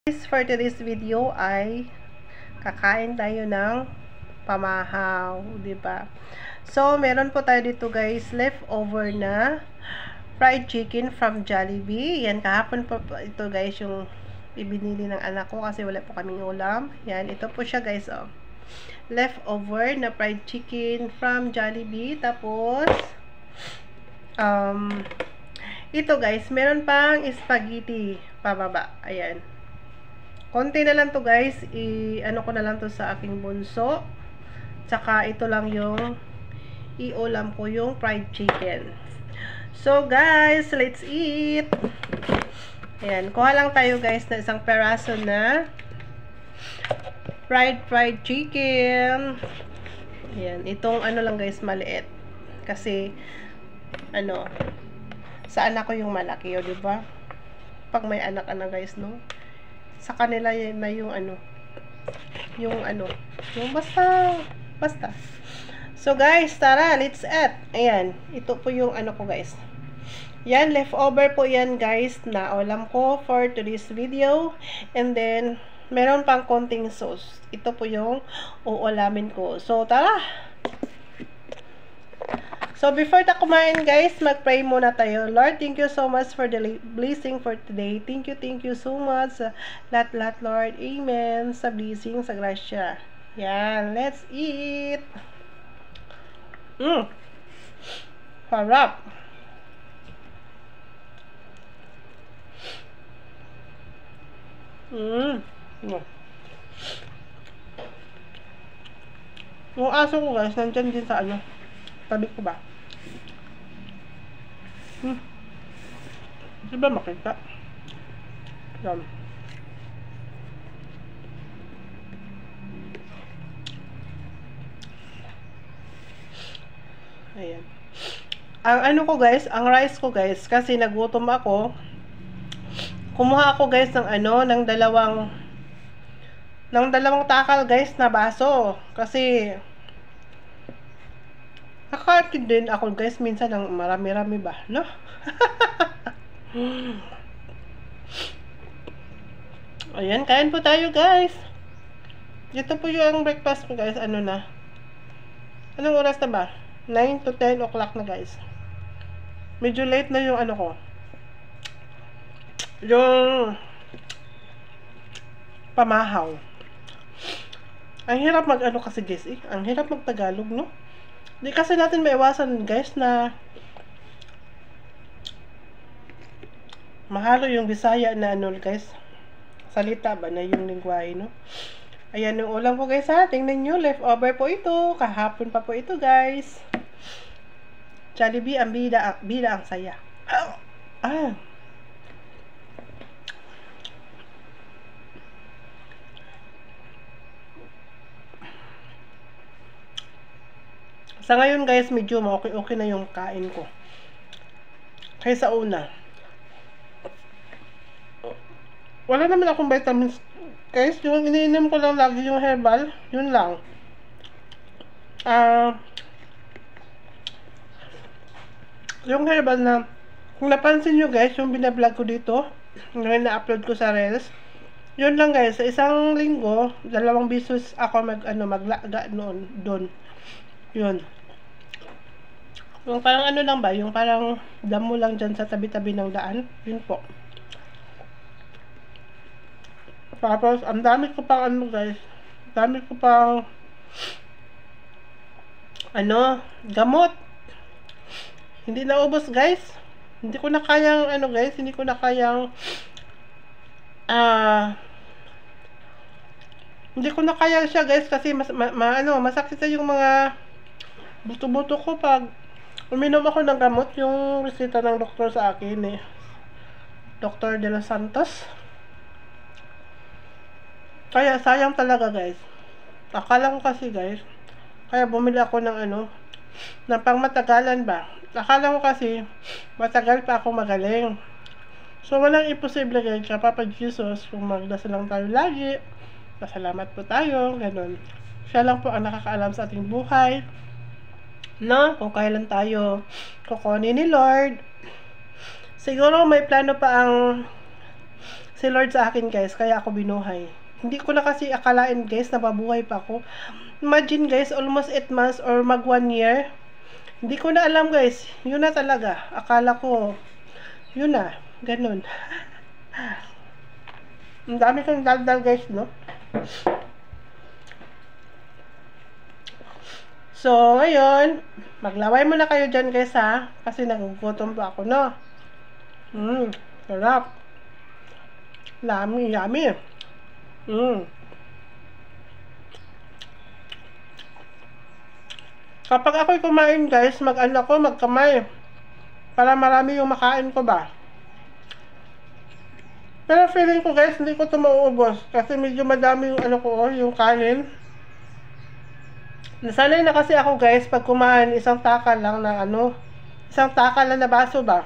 For today's video ay kakain tayo ng pamahaw, di ba? So, meron po tayo dito guys, leftover na fried chicken from Jollibee. Yan, kahapon po ito guys, yung ibinili ng anak ko kasi wala po kaming ulam. Yan, ito po siya guys, oh. Leftover na fried chicken from Jollibee. Tapos, ito guys, meron pang spaghetti pababa. Ayan. Konti na lang to guys, ano ko na lang to sa aking bunso. Tsaka ito lang yung iulam ko, yung fried chicken. So guys, let's eat. Ayan, kuha lang tayo guys na isang peraso na fried chicken. Ayan, itong ano lang guys, maliit. Kasi, ano, sa anak ko yung malaki, o diba? Pag may anak-anak guys, no? Sa kanila na yung basta. So guys, tara, let's eat. Ayan, ito po yung ano ko guys. Yan, leftover po yan guys na ulam ko for today's video. And then, meron pang konting sauce. Ito po yung uulamin ko. So, tara! So, before ta kumain guys, mag-pray muna tayo. Lord, thank you so much for the blessing for today. Thank you so much. Lahat Lord. Amen. Sa blessing, sa grasya. Yan, let's eat. Harap. Yung aso ko guys, nandyan din sa ano. Tabi ko ba? Diba makita? Yan. Ayan. Ang ano ko guys, ang rice ko guys, kasi nagutom ako. Kumuha ako guys ng ano, ng dalawang takal guys na baso. Kasi nakakain din ako guys minsan ng marami-rami ba, no? Ayan, kain po tayo guys. Ito po yung breakfast ko guys. Ano na? Anong oras na ba? 9 to 10 o'clock na guys. Medyo late na yung ano ko. Yung pamahaw. Ang hirap mag ano kasi guys ang hirap mag Tagalog, no? Di kasi natin maiwasan guys na mahalo yung Bisaya na ano guys, salita ba na yung lingwahe, no? Ayan yung ulam ko guys ha, tingnan nyo, leftover po ito, kahapon pa po ito guys. Jollibee, ang bida ang saya. Sa ngayon guys, medyo okay na yung kain ko. Kaysa una. Wala naman akong vitamins. Guys, yung iniinom ko lang lagi yung herbal. Yun lang. Yung herbal na, kung napansin nyo guys, yung binablog ko dito, yung na-upload ko sa Reels, yun lang guys, sa isang linggo, 2 beses ako maglaga noon, doon. Yun. Yung parang ano lang ba, yung parang damo lang dyan sa tabi-tabi ng daan. Yun po. Tapos, ang dami ko pang ano guys, dami ko pang gamot. Hindi naubos guys. Hindi ko na kayang hindi ko na kayang hindi ko na kaya siya guys kasi masakit sa yung mga buto-buto ko pag uminom ako ng gamot, yung reseta ng doktor sa akin Dr. De Los Santos. Kaya sayang talaga guys. Akala ko kasi guys, kaya bumili ako ng ng pangmatagalan ba. Akala ko kasi matagal pa ako magaling. So walang imposible guys, kaya Papa Jesus, kung magdasal lang tayo lagi, pasalamat po tayo, ganun. Siya lang po ang nakakaalam sa ating buhay, no? Kung kailan tayo kukunin ni Lord. Siguro may plano pa ang si Lord sa akin guys, kaya ako binuhay. Hindi ko na kasi akalain guys na mabuhay pa ako. Imagine guys, almost 8 months or mag 1 year. Hindi ko na alam guys, yun na talaga. Akala ko, yun na, ganun. Ang dami kong daldal guys, no? So, ngayon, maglaway muna kayo dyan guys ha. Kasi nagugutom pa ako, no? Sarap. Yummy, yummy. Kapag ako'y kumain guys, magkamay. Para marami yung makain ko ba. Pero feeling ko guys, hindi ko ito mauubos. Kasi medyo madami yung yung kanin. Nasanay na kasi ako guys, pag kumain, isang takal lang na isang takal lang na baso ba.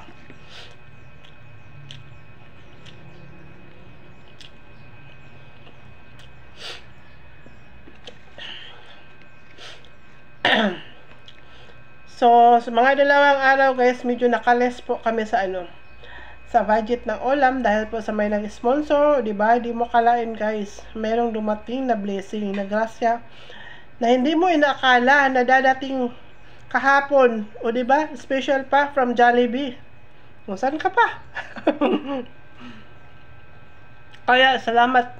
So, sa mga dalawang araw guys, medyo nakales po kami sa sa budget ng ulam dahil po sa may nag-sponsor, di ba? Di mo kalain guys, merong dumating na blessing, na grasya na hindi mo inaakala na dadating kahapon, o di ba? Special pa from Jollibee. O, saan ka pa? Kaya, salamat.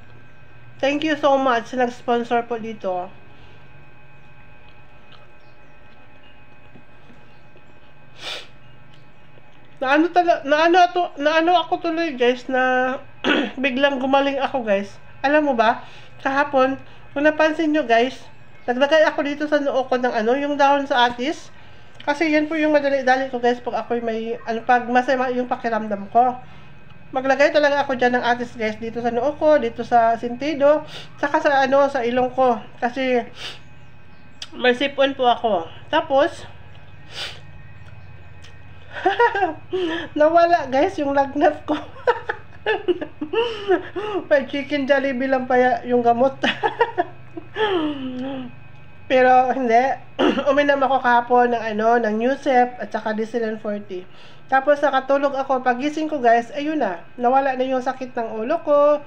Thank you so much sa nag-sponsor po dito. Naano ako tuloy guys na biglang gumaling ako guys. Alam mo ba, kahapon, kung napansin nyo guys, naglagay ako dito sa noo ko ng yung dahon sa atis. Kasi yan po yung madali-dali ko guys pag ako'y may, pag masama yung pakiramdam ko. Maglagay talaga ako dyan ng atis guys, dito sa noo ko, dito sa sentido, saka sa sa ilong ko. Kasi, may sipon po ako. Tapos, nawala guys yung lagnat ko. May chicken Jollibee lang pa yung gamot. Pero hindi. Uminom ako kahapon ng ng Newsep at saka Decilan 40. Tapos nakatulog ako. Pagising ko guys, ayun na. Nawala na yung sakit ng ulo ko.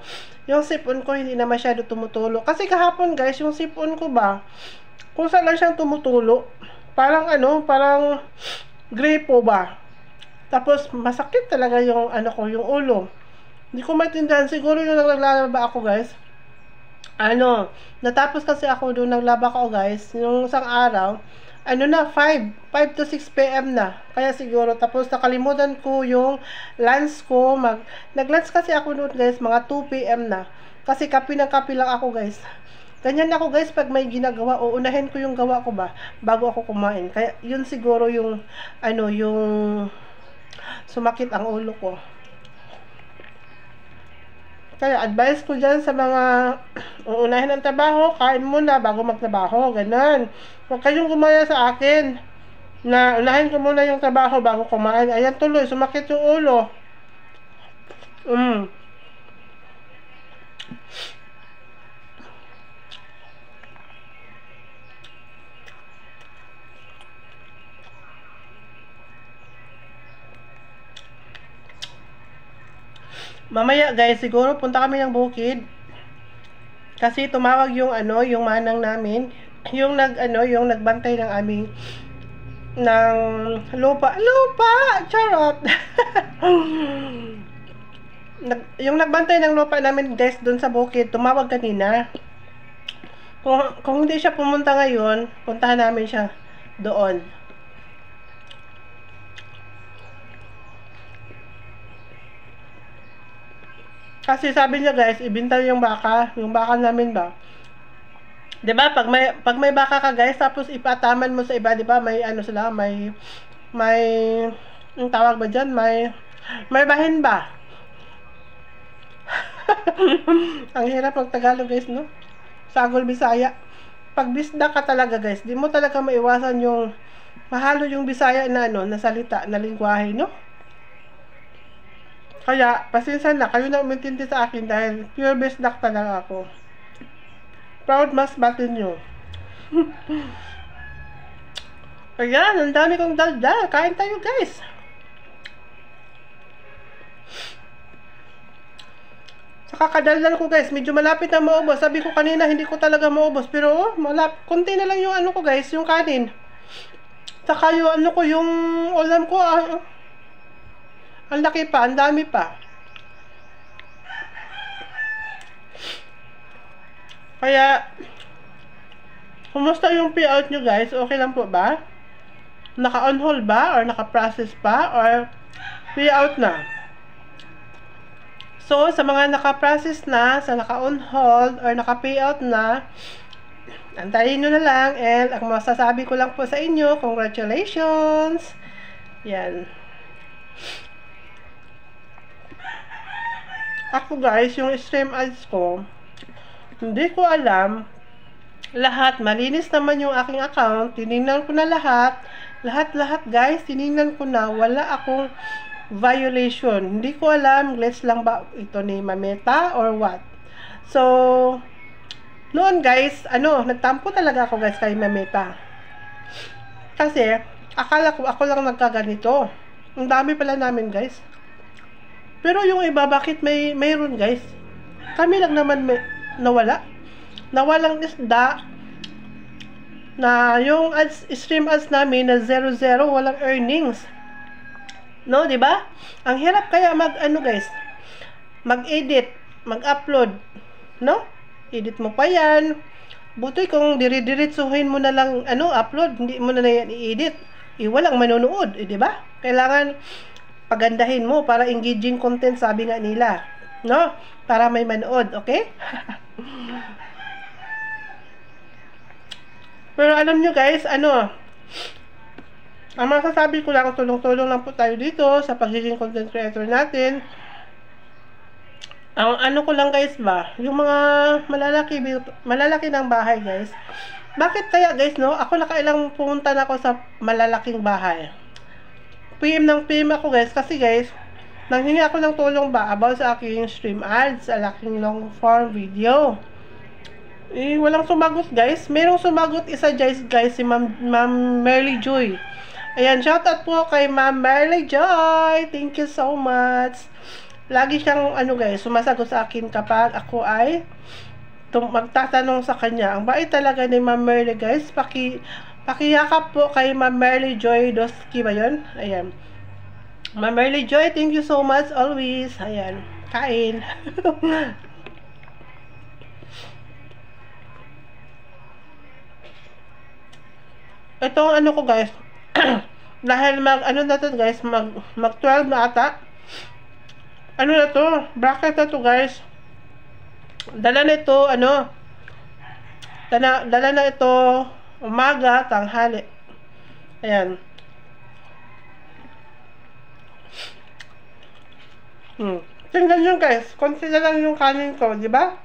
Yung sipon ko hindi na masyado tumutulo. Kasi kahapon guys, yung sipon ko ba, kung saan lang siyang tumutulo, parang parang gripo ba. Tapos masakit talaga yung yung ulo. Hindi ko maintindihan. Siguro yung naglalaba ako guys. Natapos kasi ako doon naglaba ko guys. Yung isang araw, 5 to 6 PM na. Kaya siguro, tapos nakalimutan ko yung lunch ko. Nag-lunch kasi ako doon guys, mga 2 PM na. Kasi kape ng kape lang ako guys. Ganyan ako guys, pag may ginagawa, uunahin ko yung gawa ko ba, bago ako kumain. Kaya yun siguro yung, yung sumakit ang ulo ko. Kaya advice ko dyan sa mga uunahin ang trabaho, kain muna bago magtrabaho, ganun. Huwag kayong gumaya sa akin na unahin ko muna yung trabaho bago kumain. Ayan tuloy, sumakit yung ulo. Mamaya guys, siguro punta kami ng bukid. Kasi tumawag yung yung manang namin, yung yung nagbantay ng aming ng lupa, charot. Yung nagbantay ng lupa namin guys doon sa bukid, tumawag kanina. Kung hindi siya pumunta ngayon, puntahan namin siya doon. Kasi sabi niya guys, ibinta yung baka namin ba. 'Di ba? Pag may baka ka guys, tapos ipataman mo sa iba, 'di ba? May sila, may ang tawag ba diyan? May bahin ba? Ang hirap ng Tagalog guys, no? Sagol Bisaya. Pag bisda ka talaga guys, di mo talaga maiwasan yung mahalo yung Bisaya na na salita, na lingwahe, no? Kaya, pasensya na, kayo na umintindi sa akin dahil pure bisdak talaga ako. Proud mas batin nyo. Ayan, ang dami kong daldal. Kain tayo guys. Kakadaldal ko guys, medyo malapit na maubos. Sabi ko kanina hindi ko talaga maubos, pero konti na lang yung ano ko guys, yung kanin. Saka yung ano ko, yung ulam ko, ang laki pa, ang dami pa. Kaya, kumusta yung payout nyo guys? Okay lang po ba? Naka-on hold ba? Or naka-process pa? Or payout na? So, sa mga naka-process na, sa naka-on hold, or naka-payout na, antayin nyo na lang. And, ang masasabi ko lang po sa inyo, congratulations! Yan. Ako guys, yung stream ads ko, hindi ko alam lahat. Malinis naman yung aking account. Tinignan ko na lahat. Lahat guys, tinignan ko na. Wala akong violation. Hindi ko alam, glitch lang ba ito ni Mameta or what. So, noon guys, nagtampo talaga ako guys kay Mameta. Kasi, akala ko ako lang nagkaganito. Ang dami pala namin guys. Pero yung iba, bakit mayroon guys? Kami lang naman nawala. Nawalang isda na yung stream ads namin na 0-0, walang earnings. No, di ba? Ang hirap kaya guys, mag-edit, mag-upload, no? Edit mo pa yan. Butoy kung dire-diretsuhin mo na lang upload, hindi mo na yan i-edit. Walang manonood, di ba? Kailangan pagandahin mo para engaging content, sabi nga nila, no? Para may manood, okay? Pero alam nyo guys, ang masasabi ko lang, tulong-tulong lang po tayo dito sa pagiging content creator natin. Ang ko lang guys ba, yung mga malalaki ng bahay guys. Bakit kaya guys, no? Ako nakailang pumunta na ako sa malalaking bahay. PM ng PM ako guys, kasi guys, nanghingi ako ng tulong ba about sa aking stream ads, sa aking long form video. Walang sumagot guys. Merong sumagot isa guys, si Ma'am Merly Joy. Ayan, shoutout po kay Ma'am Merly Joy. Thank you so much. Lagi siyang guys, sumasagot sa akin kapag ako ay magtatanong sa kanya. Ang bait talaga ni Ma'am Merly guys. Pakiyakap po kay Ma'am Merly Joy Doski ba yun? Ayan. Ma'am Merly Joy, thank you so much always. Ayan, kain. Itong ko guys, dahil na to guys, mag 12 na ata. Na to, bracket na to guys. Dala na ito, dala na ito umaga, tanghali. Ayan. Tingnan nyo guys, konti na lang yung kanin ko, di ba?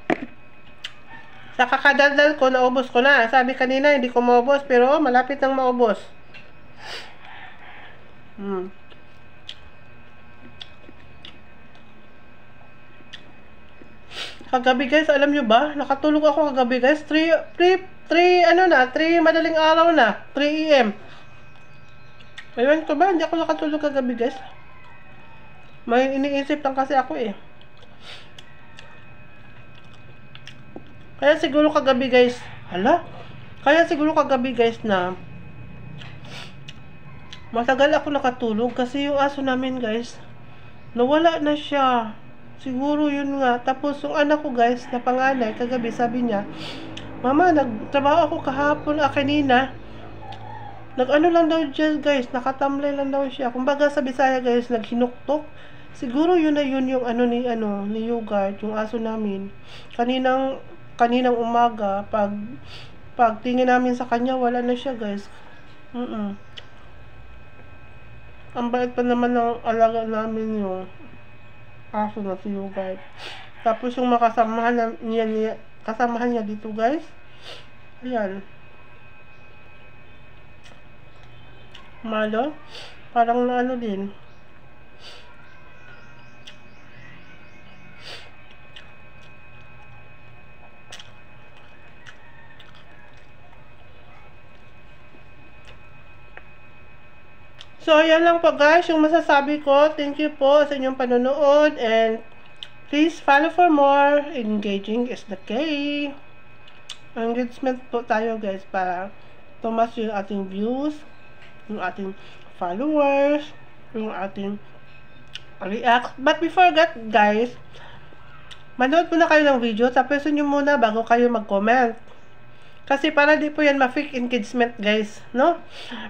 Sa kakadaldal ko, naubos ko na. Sabi kanina, hindi ko maubos, pero malapit nang maubos. Kagabi guys, alam nyo ba? Nakatulog ako kagabi guys. 3 madaling araw na. 3 AM. Ayun ko ba? Hindi ako nakatulog kagabi guys. May iniisip lang kasi ako eh. Kaya siguro kagabi guys, na matagal ako nakatulog kasi yung aso namin guys, nawala na siya. Siguro yun nga. Tapos yung anak ko guys, na panganay, kagabi sabi niya, Mama, nagtrabaho ako kahapon, kanina. Lang daw dyan guys, nakatamlay lang daw siya. Kumbaga sa Bisaya guys, naghinuktok. Siguro yun na yun yung ni Yogurt, yung aso namin. Kaninang umaga, pag tingin namin sa kanya, wala na siya guys. Ang bait pa naman ng alaga namin yung aso na si Yogurt. Tapos yung kasamahan niya dito guys. Ayan. Malo. Parang din. So, ayan lang po guys, yung masasabi ko. Thank you po sa inyong panonood and Please follow for more. Engaging is the key. Engagement po tayo guys para tumas yung ating views, yung ating followers, yung ating react. But before that guys, manood muna kayo ng video, tapusin nyo muna bago kayo mag-comment. Kasi para di po yan ma-fake engagement guys, no?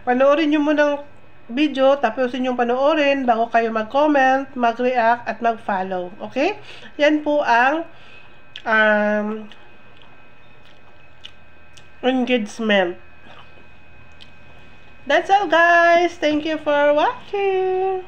Panoorin nyo muna ng video, tapusin nyo panoorin bago kayo mag-comment, mag-react, at mag-follow. Okay? Yan po ang engagement. That's all guys. Thank you for watching.